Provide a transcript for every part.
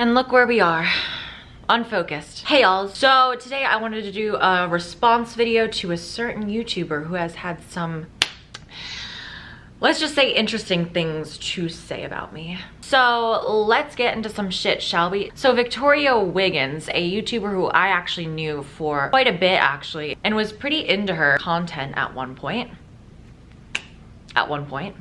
And look where we are. Unfocused. Hey y'all, so today I wanted to do a response video to a certain YouTuber who has had some, let's just say, interesting things to say about me. So let's get into some shit, shall we? So Victoria Wiggins, a YouTuber who I actually knew for quite a bit actually, and was pretty into her content at one point.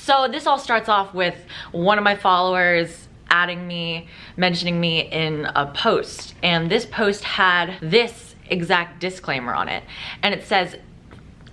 So this all starts off with one of my followers adding me, mentioning me in a post, and this post had this exact disclaimer on it, and it says,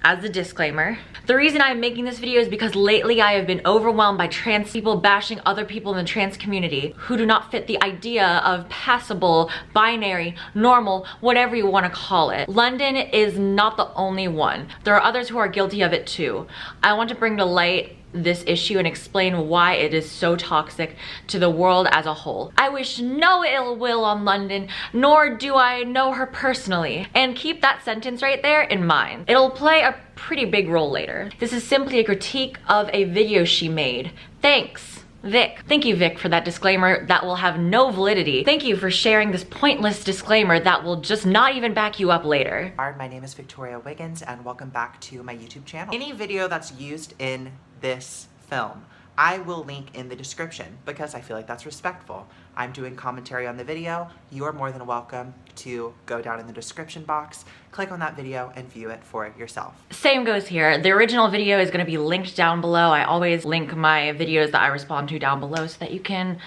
as a disclaimer, the reason I'm making this video is because lately I have been overwhelmed by trans people bashing other people in the trans community who do not fit the idea of passable, binary, normal, whatever you want to call it. London is not the only one. There are others who are guilty of it too. I want to bring to light this issue and explain why it is so toxic to the world as a whole. I wish no ill will on London, nor do I know her personally. And keep that sentence right there in mind. It'll play a pretty big role later. This is simply a critique of a video she made. Thanks, Vic. Thank you, Vic, for that disclaimer that will have no validity. Thank you for sharing this pointless disclaimer that will just not even back you up later. My name is Victoria Wiggins and welcome back to my YouTube channel. Any video that's used in this film, I will link in the description because I feel like that's respectful. I'm doing commentary on the video. You are more than welcome to go down in the description box, click on that video and view it for yourself. Same goes here. The original video is going to be linked down below. I always link my videos that I respond to down below so that you can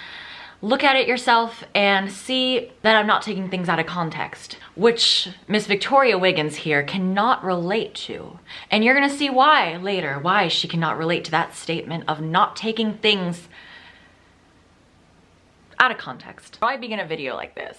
look at it yourself and see that I'm not taking things out of context, which Miss Victoria Wiggins here cannot relate to. And you're gonna see why later, why she cannot relate to that statement of not taking things out of context. Why begin a video like this?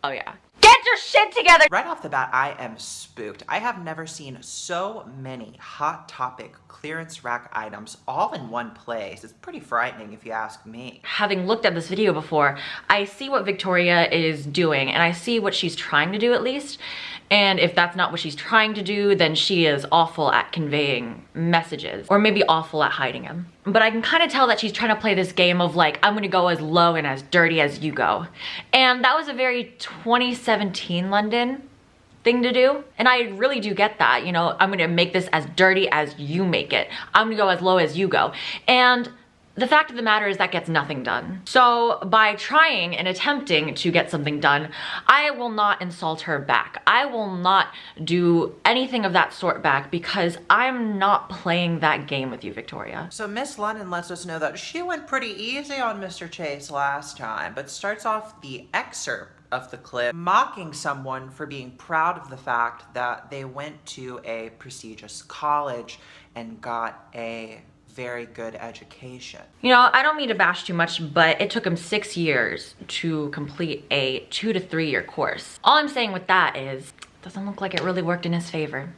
Oh yeah. Get your shit together! Right off the bat, I am spooked. I have never seen so many Hot Topic clearance rack items all in one place. It's pretty frightening if you ask me. Having looked at this video before, I see what Victoria is doing and I see what she's trying to do at least. And if that's not what she's trying to do, then she is awful at conveying messages, or maybe awful at hiding them. But I can kind of tell that she's trying to play this game of like, I'm gonna go as low and as dirty as you go. And that was a very 2017 London thing to do. And I really do get that, you know, I'm gonna make this as dirty as you make it. I'm gonna go as low as you go. And the fact of the matter is that gets nothing done. So by trying and attempting to get something done, I will not insult her back. I will not do anything of that sort back because I'm not playing that game with you, Victoria. So Miss London lets us know that she went pretty easy on Mr. Chase last time, but starts off the excerpt of the clip mocking someone for being proud of the fact that they went to a prestigious college and got a very good education. You know, I don't mean to bash too much, but it took him 6 years to complete a 2 to 3 year course. All I'm saying with that is, it doesn't look like it really worked in his favor,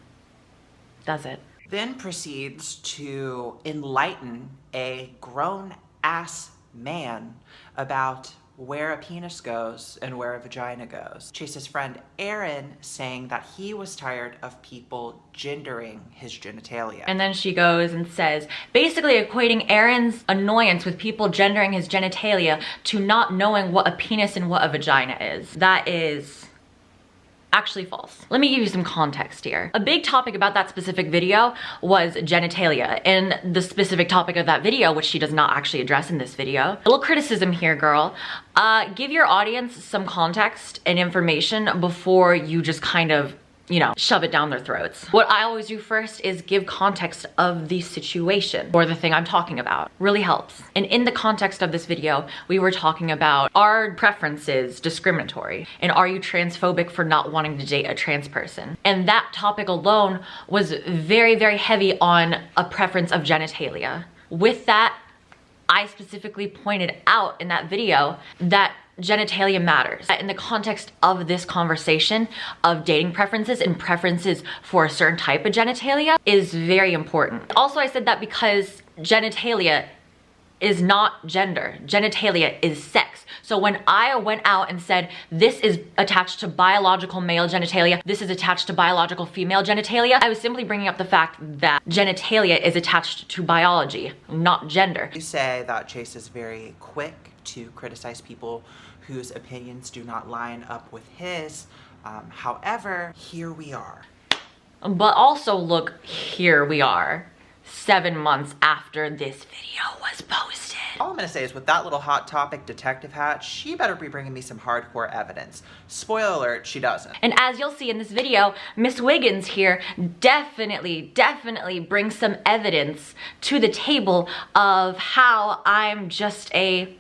does it? Then proceeds to enlighten a grown-ass man about where a penis goes and where a vagina goes. Chase's friend Aaron saying that he was tired of people gendering his genitalia. And then she goes and says, basically equating Aaron's annoyance with people gendering his genitalia to not knowing what a penis and what a vagina is. That is actually false. Let me give you some context here. A big topic about that specific video was genitalia, and the specific topic of that video, which she does not actually address in this video. A little criticism here, girl. Give your audience some context and information before you just kind of, you know, shove it down their throats. What I always do first is give context of the situation or the thing I'm talking about. Really helps. And in the context of this video, we were talking about, are preferences discriminatory? And are you transphobic for not wanting to date a trans person? And that topic alone was very, very heavy on a preference of genitalia. With that, I specifically pointed out in that video that genitalia matters. In the context of this conversation of dating preferences and preferences for a certain type of genitalia is very important. Also, I said that because genitalia is not gender. Genitalia is sex. So when I went out and said, this is attached to biological male genitalia, this is attached to biological female genitalia, I was simply bringing up the fact that genitalia is attached to biology, not gender. You say that Chase is very quick to criticize people whose opinions do not line up with his. However, here we are. But also look, here we are, 7 months after this video was posted. All I'm gonna say is with that little Hot Topic detective hat, she better be bringing me some hardcore evidence. Spoiler alert, she doesn't. And as you'll see in this video, Miss Wiggins here definitely brings some evidence to the table of how I'm just a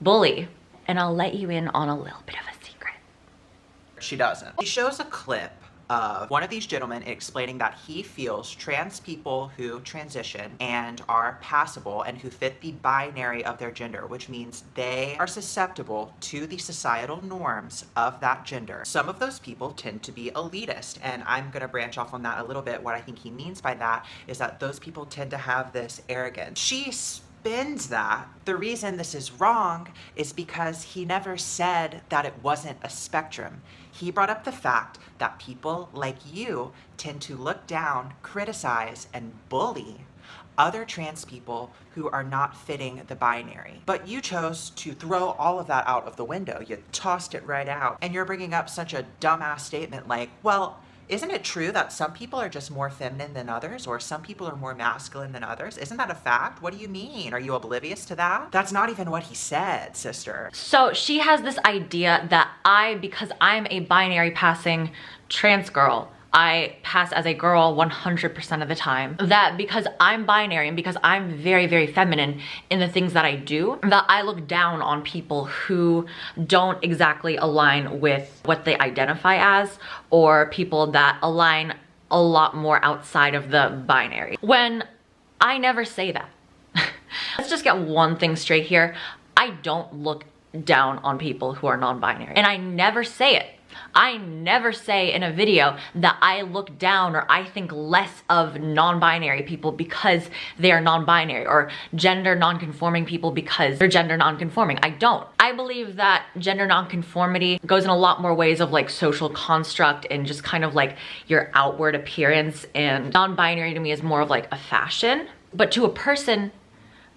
bully. And I'll let you in on a little bit of a secret. She doesn't. She shows a clip of one of these gentlemen explaining that he feels trans people who transition and are passable and who fit the binary of their gender, which means they are susceptible to the societal norms of that gender. Some of those people tend to be elitist, and I'm gonna branch off on that a little bit. What I think he means by that is that those people tend to have this arrogance. She spins that. The reason this is wrong is because he never said that it wasn't a spectrum. He brought up the fact that people like you tend to look down, criticize, and bully other trans people who are not fitting the binary. But you chose to throw all of that out of the window. You tossed it right out. And you're bringing up such a dumbass statement like, well, isn't it true that some people are just more feminine than others, or some people are more masculine than others? Isn't that a fact? What do you mean? Are you oblivious to that? That's not even what he said, sister. So she has this idea that because I'm a binary passing trans girl, I pass as a girl 100% of the time. That because I'm binary and because I'm very feminine in the things that I do, that I look down on people who don't exactly align with what they identify as, or people that align a lot more outside of the binary. When I never say that. Let's just get one thing straight here. I don't look down on people who are non-binary, and I never say it. I never say in a video that I look down or I think less of non-binary people because they are non-binary, or gender non-conforming people because they're gender non-conforming. I don't. I believe that gender non-conformity goes in a lot more ways of like social construct and just kind of like your outward appearance, and non-binary to me is more of like a fashion. But to a person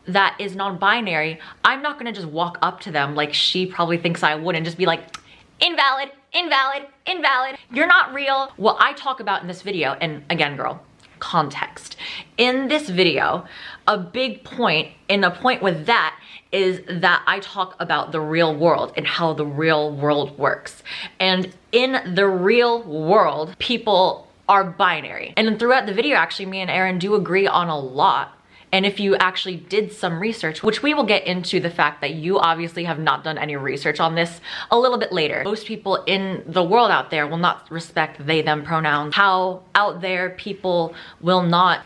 that is non-binary, I'm not gonna just walk up to them like she probably thinks I would and just be like, invalid, invalid, invalid. You're not real. What I talk about in this video, and again, girl, context. In this video, a big point, and a point with that is that I talk about the real world and how the real world works. And in the real world, people are binary. And throughout the video, actually, me and Erin do agree on a lot. And if you actually did some research, which we will get into the fact that you obviously have not done any research on this a little bit later. Most people in the world out there will not respect they, them pronouns. How out there people will not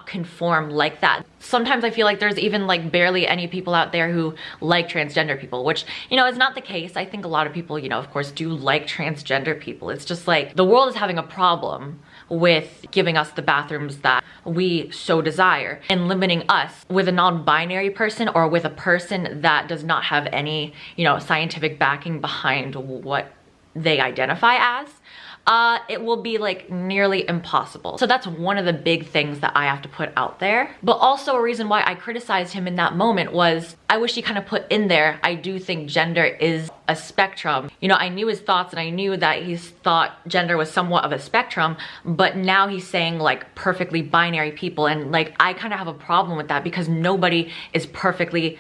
conform like that. Sometimes I feel like there's even like barely any people out there who like transgender people, which, you know, is not the case. I think a lot of people, you know, of course, do like transgender people. It's just like the world is having a problem with giving us the bathrooms that we so desire and limiting us with a non-binary person or with a person that does not have any, you know, scientific backing behind what they identify as. It will be like nearly impossible. So that's one of the big things that I have to put out there. But also a reason why I criticized him in that moment was I wish he kind of put in there, I do think gender is a spectrum. You know, I knew his thoughts and I knew that he thought gender was somewhat of a spectrum, but now he's saying like perfectly binary people, and like I kind of have a problem with that because nobody is perfectly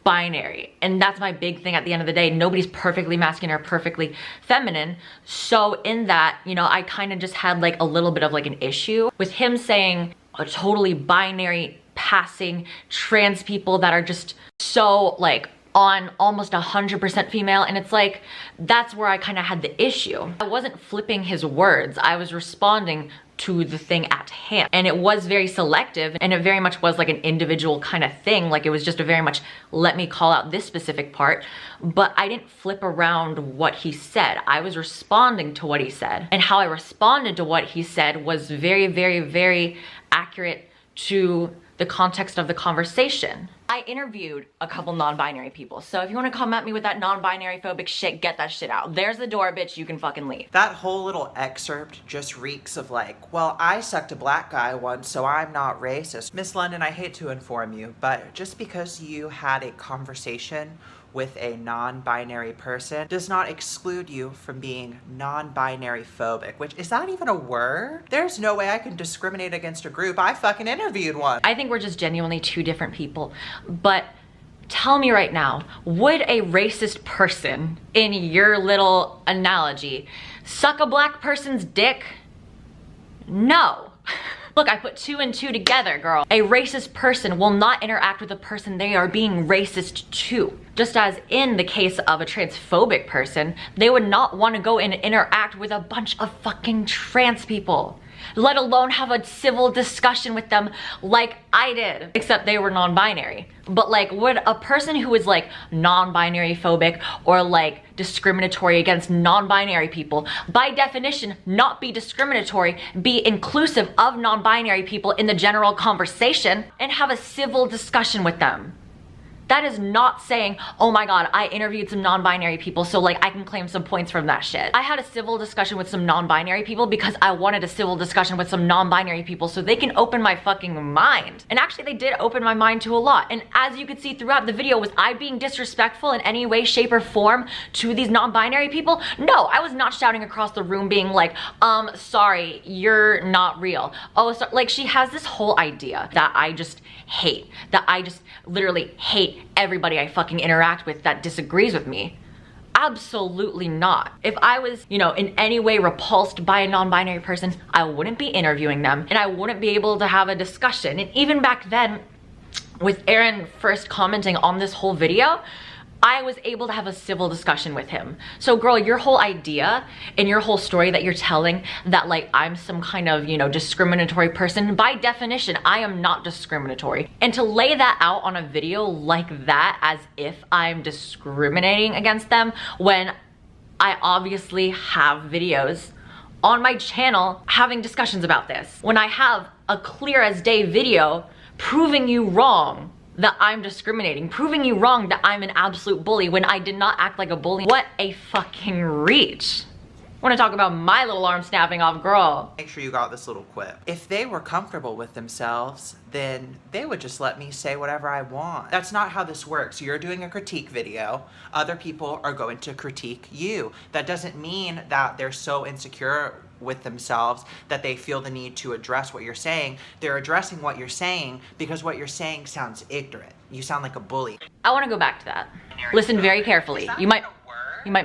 binary, and that's my big thing at the end of the day. Nobody's perfectly masculine or perfectly feminine. So in that, you know, I kind of just had like a little bit of like an issue with him saying a totally binary passing trans people that are just so like on almost 100% female, and it's like that's where I kind of had the issue. I wasn't flipping his words, I was responding to the thing at hand, and it was very selective, and it very much was like an individual kind of thing. Like it was just a very much let me call out this specific part, but I didn't flip around what he said. I was responding to what he said, and how I responded to what he said was very accurate to the context of the conversation. I interviewed a couple non-binary people, so if you want to come at me with that non-binary phobic shit, get that shit out. There's the door, bitch, you can fucking leave. That whole little excerpt just reeks of like, well, I sucked a black guy once, so I'm not racist. Miss London, I hate to inform you, but just because you had a conversation with a non-binary person does not exclude you from being non-binary phobic, which, is that even a word? There's no way I can discriminate against a group. I fucking interviewed one. I think we're just genuinely two different people. But tell me right now, would a racist person in your little analogy suck a black person's dick? No. Look, I put 2 and 2 together, girl. A racist person will not interact with a person they are being racist to. Just as in the case of a transphobic person, they would not want to go and interact with a bunch of fucking trans people, let alone have a civil discussion with them like I did, except they were non-binary. But like, would a person who is like non-binary phobic or like discriminatory against non-binary people, by definition not be discriminatory, be inclusive of non-binary people in the general conversation and have a civil discussion with them? That is not saying, oh my God, I interviewed some non-binary people, so like I can claim some points from that shit. I had a civil discussion with some non-binary people because I wanted a civil discussion with some non-binary people so they can open my fucking mind. And actually they did open my mind to a lot. And as you could see throughout the video, was I being disrespectful in any way, shape, or form to these non-binary people? No, I was not shouting across the room being like, sorry, you're not real. Oh, so, like, she has this whole idea that I just hate, that I just literally hate everybody I fucking interact with that disagrees with me. Absolutely not. If I was, you know, in any way repulsed by a non-binary person, I wouldn't be interviewing them and I wouldn't be able to have a discussion. And even back then, with Aaron first commenting on this whole video, I was able to have a civil discussion with him. So girl, your whole idea and your whole story that you're telling that like I'm some kind of, you know, discriminatory person, by definition, I am not discriminatory. And to lay that out on a video like that as if I'm discriminating against them when I obviously have videos on my channel having discussions about this. When I have a clear as day video proving you wrong that I'm discriminating, proving you wrong that I'm an absolute bully when I did not act like a bully. What a fucking reach. Want to talk about my little arm snapping off, girl. Make sure you got this little quip. If they were comfortable with themselves, then they would just let me say whatever I want. That's not how this works. You're doing a critique video. Other people are going to critique you. That doesn't mean that they're so insecure with themselves that they feel the need to address what you're saying. They're addressing what you're saying because what you're saying sounds ignorant. You sound like a bully. I want to go back to that. Listen very carefully. You might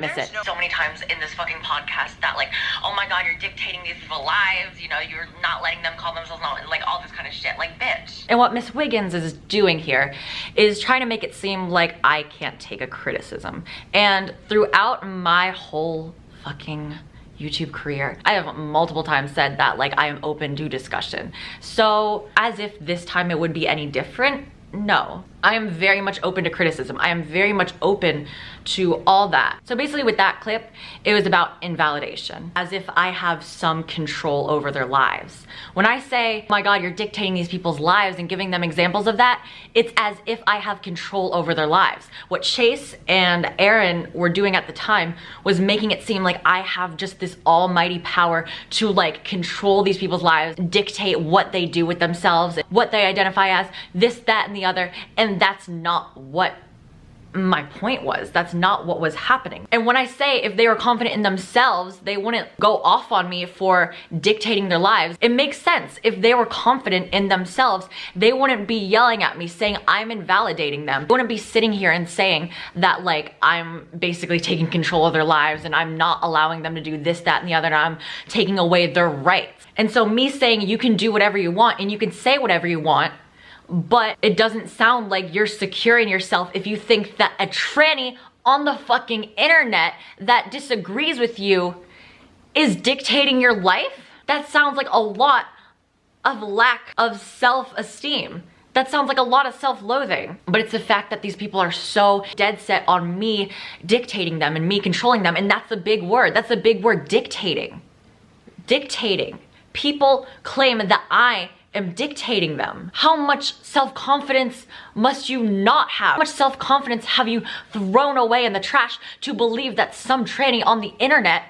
miss it. So many times in this fucking podcast that like, oh my God, you're dictating these people's lives, you know, you're not letting them call themselves not, like all this kind of shit, like bitch. And what Miss Wiggins is doing here is trying to make it seem like I can't take a criticism. And throughout my whole fucking YouTube career, I have multiple times said that like I am open to discussion. So as if this time it would be any different, no. I am very much open to criticism. I am very much open to all that. So basically with that clip, it was about invalidation, as if I have some control over their lives. When I say, oh my God, you're dictating these people's lives and giving them examples of that, it's as if I have control over their lives. What Chase and Aaron were doing at the time was making it seem like I have just this almighty power to like control these people's lives, dictate what they do with themselves, what they identify as, this, that, and the other, and that's not what my point was. That's not what was happening. And when I say if they were confident in themselves, they wouldn't go off on me for dictating their lives, it makes sense. If they were confident in themselves, they wouldn't be yelling at me saying I'm invalidating them. They wouldn't be sitting here and saying that like I'm basically taking control of their lives and I'm not allowing them to do this, that, and the other, and I'm taking away their rights. And so me saying you can do whatever you want and you can say whatever you want, but it doesn't sound like you're secure in yourself if you think that a tranny on the fucking internet that disagrees with you is dictating your life. That sounds like a lot of lack of self-esteem. That sounds like a lot of self-loathing. But it's the fact that these people are so dead set on me dictating them and me controlling them. And that's a big word. That's a big word, dictating. Dictating. People claim that I am dictating them. How much self-confidence must you not have? How much self-confidence have you thrown away in the trash to believe that some tranny on the internet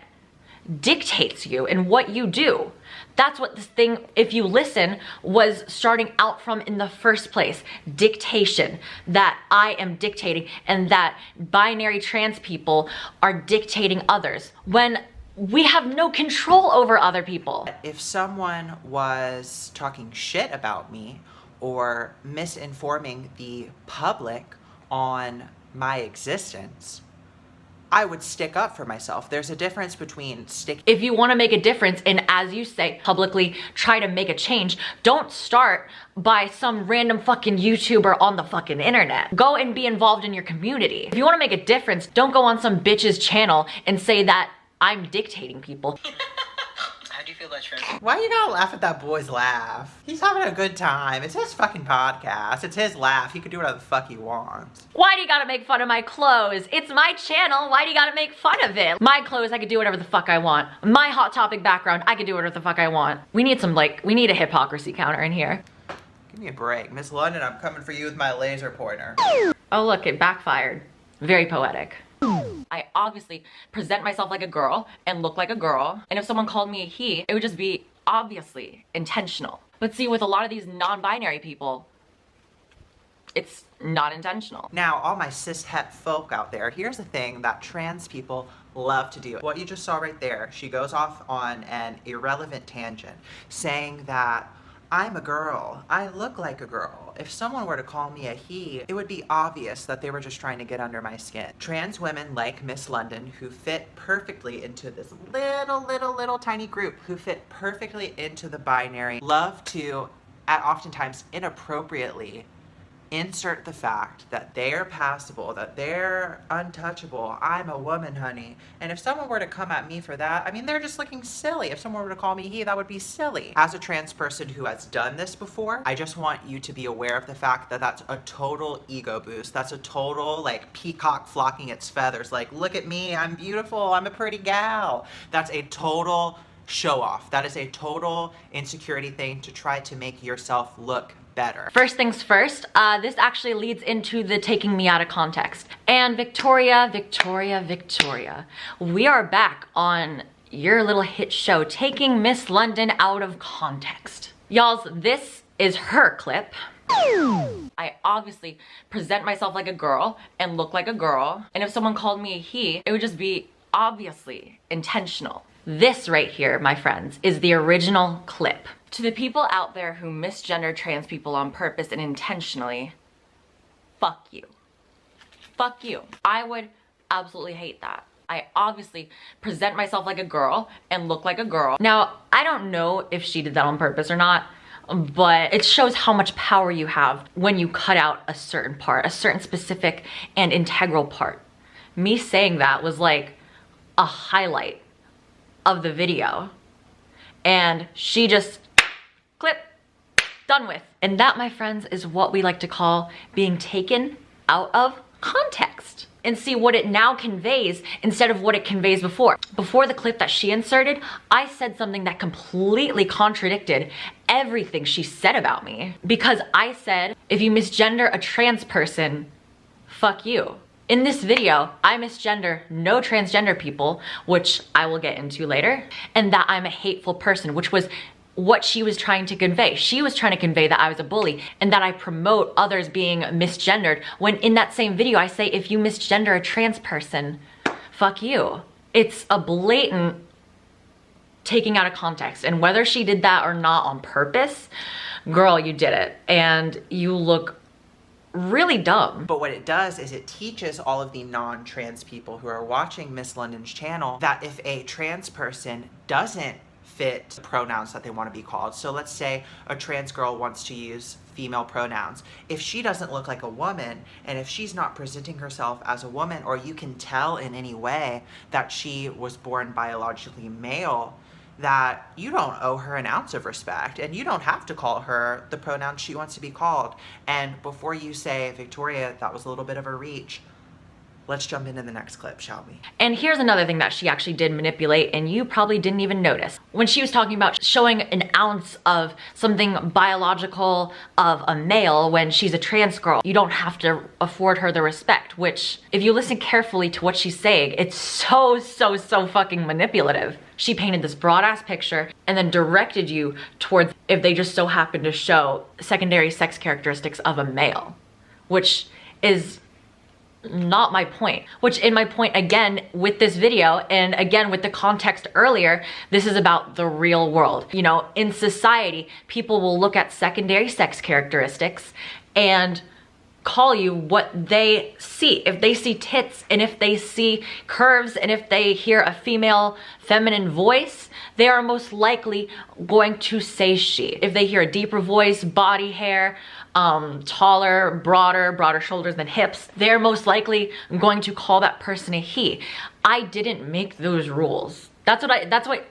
dictates you and what you do? That's what this thing, if you listen, was starting out from in the first place. Dictation. That I am dictating and that binary trans people are dictating others when we have no control over other people. If someone was talking shit about me or misinforming the public on my existence, I would stick up for myself. There's a difference between If you want to make a difference and, as you say, publicly try to make a change, don't start by some random fucking YouTuber on the fucking internet. Go and be involved in your community. If you want to make a difference, don't go on some bitch's channel and say that I'm dictating people. How do you feel about trans? Why you gotta laugh at that boy's laugh? He's having a good time. It's his fucking podcast. It's his laugh. He can do whatever the fuck he wants. Why do you gotta make fun of my clothes? It's my channel. Why do you gotta make fun of it? My clothes, I could do whatever the fuck I want. My Hot Topic background, I could do whatever the fuck I want. We need a hypocrisy counter in here. Give me a break. Miss London, I'm coming for you with my laser pointer. Oh look, it backfired. Very poetic. I obviously present myself like a girl and look like a girl. And if someone called me a he, it would just be obviously intentional. But see, with a lot of these non-binary people, it's not intentional. Now, all my cis-het folk out there, here's the thing that trans people love to do. What you just saw right there, she goes off on an irrelevant tangent, saying that I'm a girl. I look like a girl. If someone were to call me a he, it would be obvious that they were just trying to get under my skin. Trans women like Miss London, who fit perfectly into this little tiny group, who fit perfectly into the binary, love to, at oftentimes inappropriately, insert the fact that they're passable, that they're untouchable. I'm a woman, honey. And if someone were to come at me for that, I mean, they're just looking silly. If someone were to call me he, that would be silly. As a trans person who has done this before, I just want you to be aware of the fact that that's a total ego boost. That's a total, like, peacock flocking its feathers. Like, look at me, I'm beautiful, I'm a pretty gal. That's a total show off. That is a total insecurity thing to try to make yourself look better. First things first, this actually leads into the taking me out of context. And Victoria, we are back on your little hit show, taking Miss London out of context. Y'alls, this is her clip. I obviously present myself like a girl and look like a girl. And if someone called me a he, it would just be obviously intentional. This right here, my friends, is the original clip. To the people out there who misgender trans people on purpose and intentionally, fuck you. Fuck you. I would absolutely hate that. I obviously present myself like a girl and look like a girl. Now, I don't know if she did that on purpose or not, but it shows how much power you have when you cut out a certain part, a certain specific and integral part. Me saying that was like a highlight of the video. And she just clip, done with. And that, my friends, is what we like to call being taken out of context. And see what it now conveys instead of what it conveys before. Before the clip that she inserted, I said something that completely contradicted everything she said about me. Because I said, if you misgender a trans person, fuck you. In this video, I misgender no transgender people, which I will get into later, and that I'm a hateful person, which was what she was trying to convey. She was trying to convey that I was a bully and that I promote others being misgendered, when in that same video I say, if you misgender a trans person, fuck you. It's a blatant taking out of context, and whether she did that or not on purpose, girl, you did it, and you look really dumb. But what it does is it teaches all of the non-trans people who are watching Miss London's channel that if a trans person doesn't fit the pronouns that they want to be called, so let's say a trans girl wants to use female pronouns, if she doesn't look like a woman and if she's not presenting herself as a woman, or you can tell in any way that she was born biologically male, that you don't owe her an ounce of respect, and you don't have to call her the pronoun she wants to be called. And before you say, Victoria, that was a little bit of a reach, Let's jump into the next clip, shall we? And here's another thing that she actually did manipulate and you probably didn't even notice. When she was talking about showing an ounce of something biological of a male when she's a trans girl, you don't have to afford her the respect, which if you listen carefully to what she's saying, it's so fucking manipulative. She painted this broad ass picture and then directed you towards if they just so happen to show secondary sex characteristics of a male, which is not my point. Which in my point again with this video and again with the context earlier, this is about the real world. You know, in society, people will look at secondary sex characteristics and call you what they see. If they see tits and if they see curves and if they hear a female feminine voice, they are most likely going to say she. If they hear a deeper voice, body hair, taller, broader shoulders than hips, they're most likely going to call that person a he. I didn't make those rules. That's what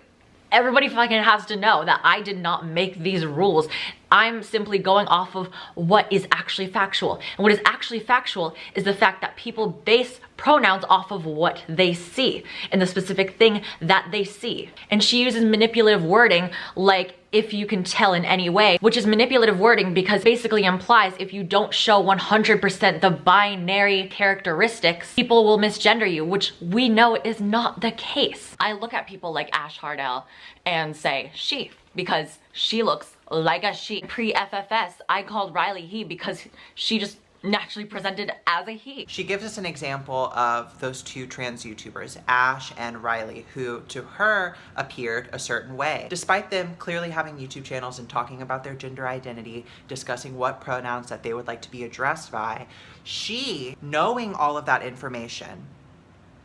everybody fucking has to know, that I did not make these rules. I'm simply going off of what is actually factual. And what is actually factual is the fact that people base pronouns off of what they see and the specific thing that they see. And she uses manipulative wording like if you can tell in any way, which is manipulative wording because basically implies if you don't show 100% the binary characteristics, people will misgender you, which we know is not the case. I look at people like Ash Hardell and say she, because she looks like a she. Pre-FFS, I called Riley he because she just naturally presented as a he. She gives us an example of those two trans YouTubers, Ash and Riley, who to her appeared a certain way. Despite them clearly having YouTube channels and talking about their gender identity, discussing what pronouns that they would like to be addressed by, she, knowing all of that information,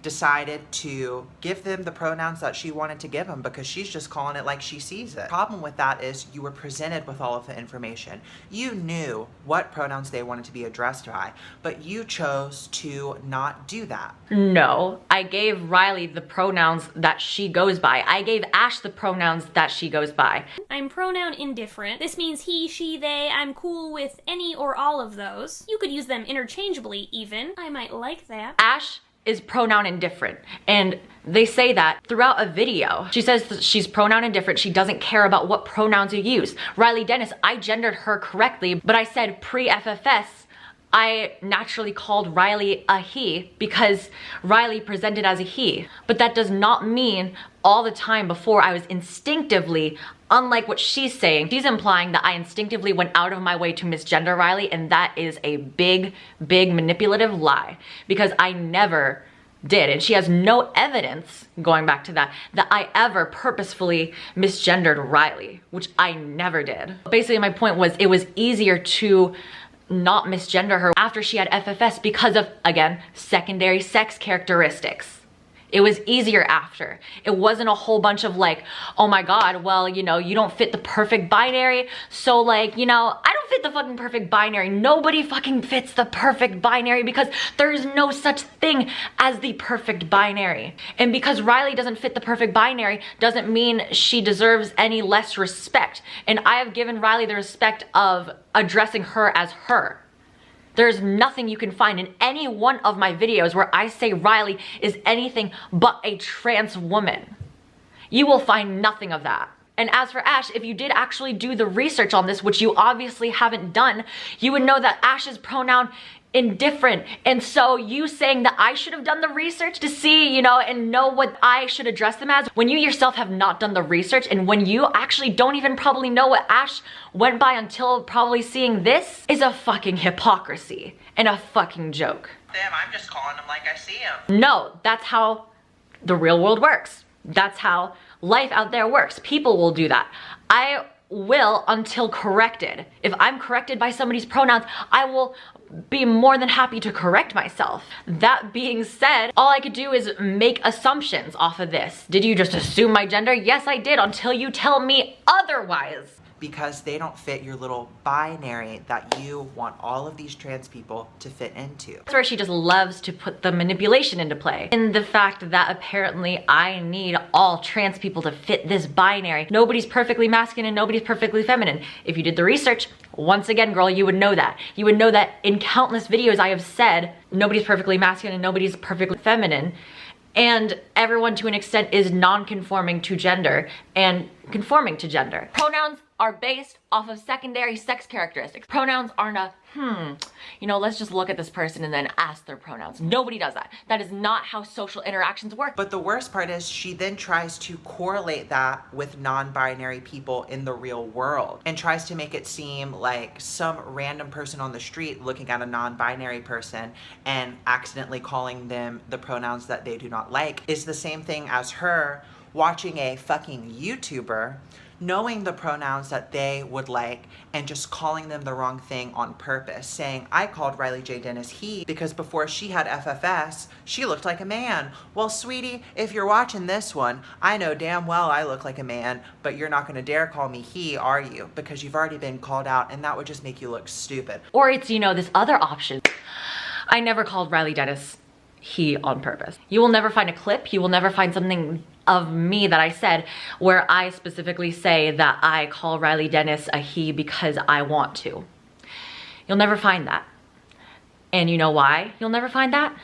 decided to give them the pronouns that she wanted to give them because she's just calling it like she sees it. The problem with that is you were presented with all of the information. You knew what pronouns they wanted to be addressed by, but you chose to not do that. No, I gave Riley the pronouns that she goes by. I gave Ash the pronouns that she goes by. I'm pronoun indifferent. This means he, she, they. I'm cool with any or all of those. You could use them interchangeably even. I might like that. Ash is pronoun indifferent, and they say that throughout a video. She says that she's pronoun indifferent, she doesn't care about what pronouns you use. Riley Dennis, I gendered her correctly, but I said pre-FFS, I naturally called Riley a he because Riley presented as a he. But that does not mean all the time before I was instinctively, unlike what she's saying, she's implying that I instinctively went out of my way to misgender Riley, and that is a big manipulative lie because I never did. And she has no evidence, going back to that I ever purposefully misgendered Riley, which I never did. Basically, my point was it was easier to not misgender her after she had FFS because of, again, secondary sex characteristics. It was easier after. It wasn't a whole bunch of like, oh my God, well, you know, you don't fit the perfect binary. So like, you know, I don't fit the fucking perfect binary. Nobody fucking fits the perfect binary because there's no such thing as the perfect binary. And because Riley doesn't fit the perfect binary doesn't mean she deserves any less respect. And I have given Riley the respect of addressing her as her. There's nothing you can find in any one of my videos where I say Riley is anything but a trans woman. You will find nothing of that. And as for Ash, if you did actually do the research on this, which you obviously haven't done, you would know that Ash's pronoun indifferent. And so you saying that I should have done the research to see, you know, and know what I should address them as, when you yourself have not done the research and when you actually don't even probably know what Ash went by until probably seeing this, is a fucking hypocrisy and a fucking joke. Them, I'm just calling them like I see them. No, that's how the real world works. That's how life out there works. People will do that. I will until corrected. If I'm corrected by somebody's pronouns, I will be more than happy to correct myself. That being said, all I could do is make assumptions off of this. Did you just assume my gender? Yes, I did, until you tell me otherwise. because they don't fit your little binary that you want all of these trans people to fit into. That's where she just loves to put the manipulation into play. In the fact that apparently I need all trans people to fit this binary. Nobody's perfectly masculine and nobody's perfectly feminine. If you did the research, once again, girl, you would know that. You would know that in countless videos I have said nobody's perfectly masculine and nobody's perfectly feminine. And everyone to an extent is non-conforming to gender and conforming to gender. Pronouns are based off of secondary sex characteristics. Pronouns aren't a, you know, let's just look at this person and then ask their pronouns. Nobody does that. That is not how social interactions work. But the worst part is she then tries to correlate that with non-binary people in the real world and tries to make it seem like some random person on the street looking at a non-binary person and accidentally calling them the pronouns that they do not like is the same thing as her watching a fucking YouTuber, knowing the pronouns that they would like and just calling them the wrong thing on purpose, saying, I called Riley J. Dennis he because before she had FFS, she looked like a man. Well, sweetie, if you're watching this one, I know damn well I look like a man, but you're not gonna dare call me he, are you? Because you've already been called out and that would just make you look stupid. Or it's, you know, this other option. I never called Riley Dennis he on purpose. You will never find a clip, you will never find something of me that I said where I specifically say that I call Riley Dennis a he because I want to. You'll never find that. And you know why you'll never find that?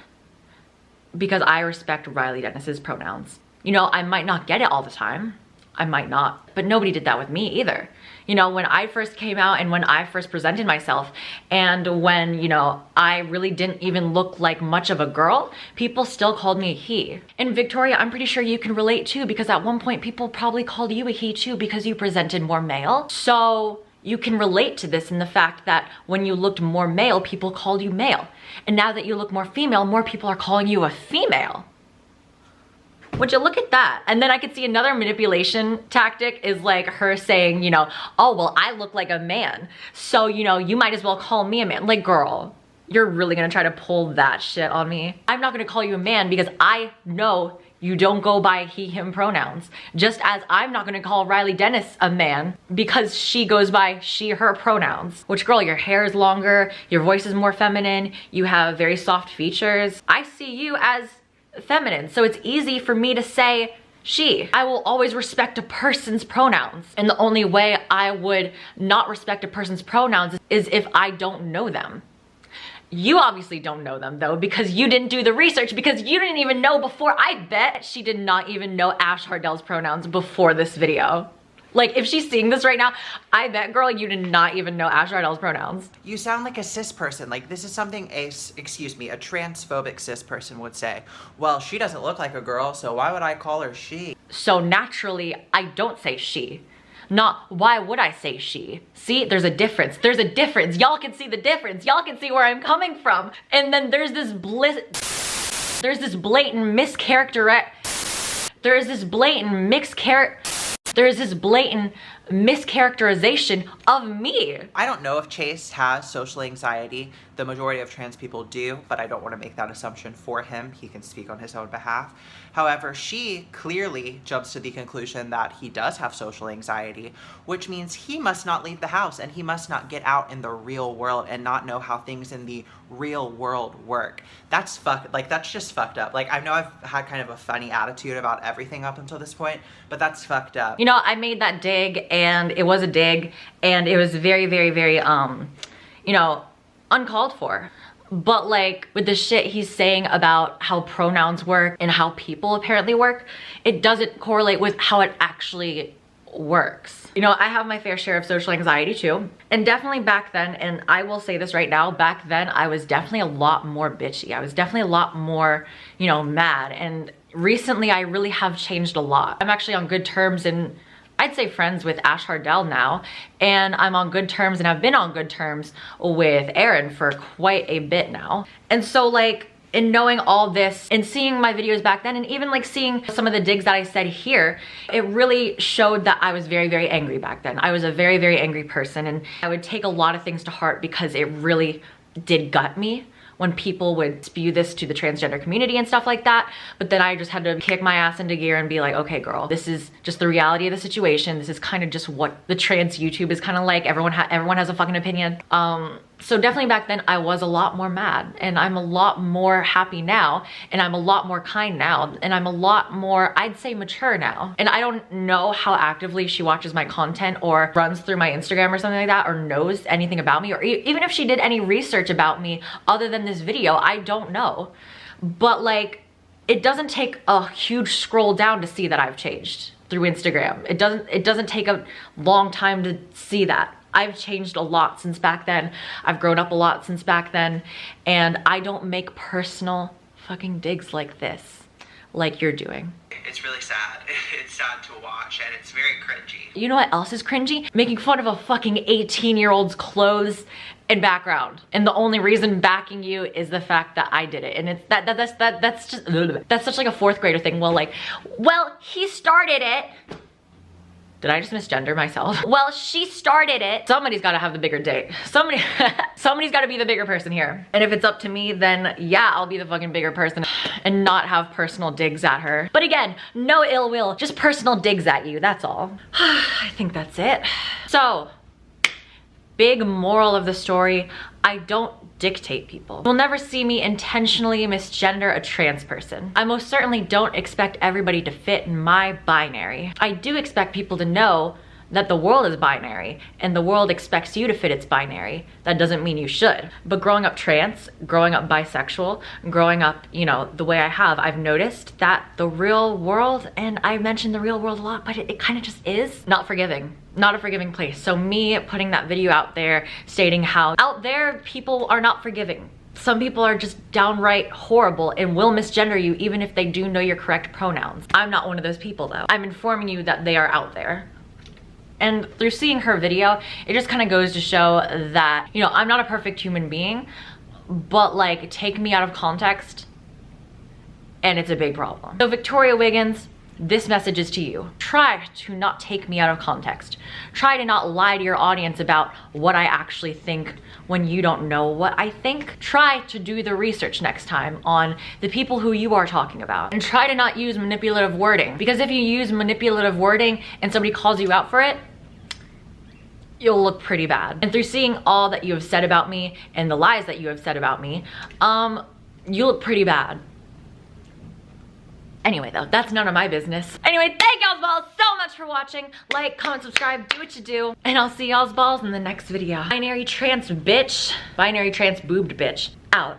Because I respect Riley Dennis's pronouns. You know, I might not get it all the time. I might not, but nobody did that with me either. You know, when I first came out and when I first presented myself and when, you know, I really didn't even look like much of a girl, people still called me a he. And Victoria, I'm pretty sure you can relate too, because at one point people probably called you a he too because you presented more male. So you can relate to this in the fact that when you looked more male, people called you male. And now that you look more female, more people are calling you a female. Would you look at that? And then I could see another manipulation tactic is like her saying, you know, oh, well, I look like a man. So, you know, you might as well call me a man. Like, girl, you're really gonna try to pull that shit on me. I'm not gonna call you a man because I know you don't go by he, him pronouns. Just as I'm not gonna call Riley Dennis a man because she goes by she, her pronouns. Which, girl, your hair is longer, your voice is more feminine, you have very soft features. I see you as feminine, so it's easy for me to say she. I will always respect a person's pronouns, and the only way I would not respect a person's pronouns is if I don't know them. You obviously don't know them though, because you didn't do the research, because you didn't even know before. I bet she did not even know Ash Hardell's pronouns before this video. Like, if she's seeing this right now, I bet, girl, you did not even know Ash Hardell's pronouns. You sound like a cis person. Like, this is something a transphobic cis person would say. Well, she doesn't look like a girl, so why would I call her she? So naturally, I don't say she. Not why would I say she? See, there's a difference. There's a difference. Y'all can see the difference. Y'all can see where I'm coming from. And then there's this blatant mischaracterization of me. I don't know if Chase has social anxiety. The majority of trans people do, but I don't want to make that assumption for him. He can speak on his own behalf. However, she clearly jumps to the conclusion that he does have social anxiety, which means he must not leave the house and he must not get out in the real world and not know how things in the real world work. That's just fucked up. Like, I know I've had kind of a funny attitude about everything up until this point, but that's fucked up. You know, I made that dig, and it was a dig, and it was very, very, very, you know, uncalled for. But like, with the shit he's saying about how pronouns work and how people apparently work, it doesn't correlate with how it actually works. You know, I have my fair share of social anxiety too. And definitely back then, and I will say this right now, back then I was definitely a lot more bitchy. I was definitely a lot more, you know, mad. And recently I really have changed a lot. I'm actually on good terms and I'd say friends with Ash Hardell now, and I'm on good terms and I've been on good terms with Aaron for quite a bit now. And so like, in knowing all this and seeing my videos back then and even like seeing some of the digs that I said here, it really showed that I was very, very angry back then. I was a very, very angry person, and I would take a lot of things to heart because it really did gut me when people would spew this to the transgender community and stuff like that. But then I just had to kick my ass into gear and be like, okay, girl, this is just the reality of the situation. This is kind of just what the trans YouTube is kind of like. Everyone has a fucking opinion. So definitely back then I was a lot more mad, and I'm a lot more happy now, and I'm a lot more kind now, and I'm a lot more, I'd say, mature now. And I don't know how actively she watches my content or runs through my Instagram or something like that, or knows anything about me, or even if she did any research about me other than this video, I don't know. But like, it doesn't take a huge scroll down to see that I've changed through Instagram. It doesn't take a long time to see that. I've changed a lot since back then. I've grown up a lot since back then, and I don't make personal fucking digs like this, like you're doing. It's really sad. It's sad to watch, and it's very cringy. You know what else is cringy? Making fun of a fucking 18-year-old's clothes and background, and the only reason backing you is the fact that I did it. And it's that's such like a fourth grader thing. Well, he started it. Did I just misgender myself? Well, she started it. Somebody's gotta have the bigger dick. Somebody's gotta be the bigger person here. And if it's up to me, then yeah, I'll be the fucking bigger person and not have personal digs at her. But again, no ill will, just personal digs at you, that's all. I think that's it. So, big moral of the story, I don't dictate people. You'll never see me intentionally misgender a trans person. I most certainly don't expect everybody to fit in my binary. I do expect people to know that the world is binary, and the world expects you to fit its binary. That doesn't mean you should. But growing up trans, growing up bisexual, growing up, you know, the way I have, I've noticed that the real world, and I mention the real world a lot, but it kind of just is not forgiving. Not a forgiving place. So me putting that video out there stating how out there people are not forgiving. Some people are just downright horrible and will misgender you even if they do know your correct pronouns. I'm not one of those people though. I'm informing you that they are out there. And through seeing her video, it just kind of goes to show that, you know, I'm not a perfect human being, but like, take me out of context and it's a big problem. So Victoria Wiggins, this message is to you. Try to not take me out of context. Try to not lie to your audience about what I actually think when you don't know what I think. Try to do the research next time on the people who you are talking about. And try to not use manipulative wording. Because if you use manipulative wording and somebody calls you out for it, you'll look pretty bad. And through seeing all that you have said about me and the lies that you have said about me, you look pretty bad. Anyway though, that's none of my business. Anyway, thank y'all's balls so much for watching. Like, comment, subscribe, do what you do. And I'll see y'all's balls in the next video. Binary trans bitch. Binary trans boobed bitch. Out.